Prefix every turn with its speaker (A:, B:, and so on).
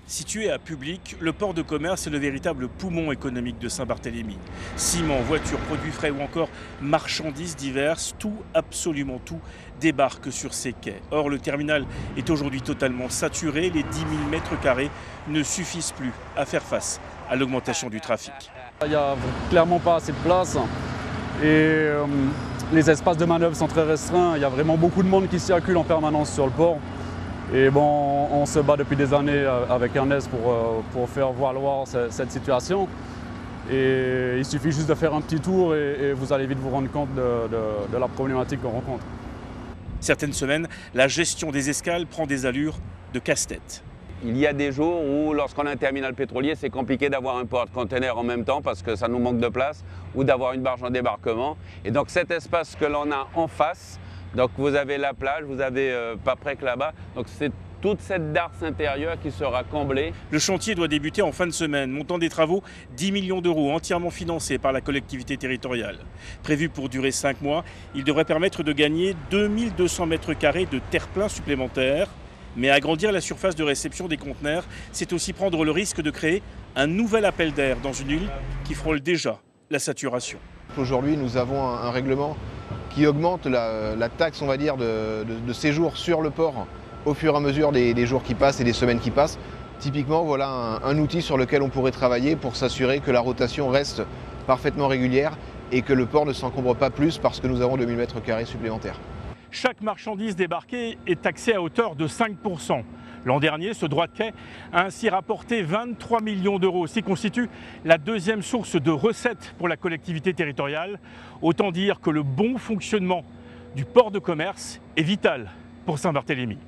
A: Situé à Public, le port de commerce est le véritable poumon économique de Saint-Barthélemy. Ciment, voitures, produits frais ou encore marchandises diverses, tout, absolument tout, débarque sur ces quais. Or, le terminal est aujourd'hui totalement saturé. Les 10 000 mètres carrés ne suffisent plus à faire face à l'augmentation du trafic.
B: Il n'y a clairement pas assez de place et les espaces de manœuvre sont très restreints. Il y a vraiment beaucoup de monde qui circule en permanence sur le port. Et bon, on se bat depuis des années avec Ernest pour faire valoir cette situation. Et il suffit juste de faire un petit tour et vous allez vite vous rendre compte de la problématique qu'on rencontre.
A: Certaines semaines, la gestion des escales prend des allures de casse-tête.
C: Il y a des jours où, lorsqu'on a un terminal pétrolier, c'est compliqué d'avoir un porte-container en même temps parce que ça nous manque de place, ou d'avoir une barge en débarquement. Et donc cet espace que l'on a en face, donc vous avez la plage, vous avez Paprec là-bas, donc c'est toute cette darse intérieure qui sera comblée.
A: Le chantier doit débuter en fin de semaine. Montant des travaux, 10 millions d'euros, entièrement financés par la collectivité territoriale. Prévu pour durer 5 mois, il devrait permettre de gagner 2200 mètres carrés de terre-plein supplémentaires. Mais agrandir la surface de réception des conteneurs, c'est aussi prendre le risque de créer un nouvel appel d'air dans une île qui frôle déjà la saturation.
D: Aujourd'hui, nous avons un règlement qui augmente la taxe, on va dire, de séjour sur le port au fur et à mesure des jours qui passent et des semaines qui passent. Typiquement, voilà un outil sur lequel on pourrait travailler pour s'assurer que la rotation reste parfaitement régulière et que le port ne s'encombre pas plus parce que nous avons 2000 mètres carrés supplémentaires.
A: Chaque marchandise débarquée est taxée à hauteur de 5%. L'an dernier, ce droit de quai a ainsi rapporté 23 millions d'euros, ce qui constitue la deuxième source de recettes pour la collectivité territoriale. Autant dire que le bon fonctionnement du port de commerce est vital pour Saint-Barthélemy.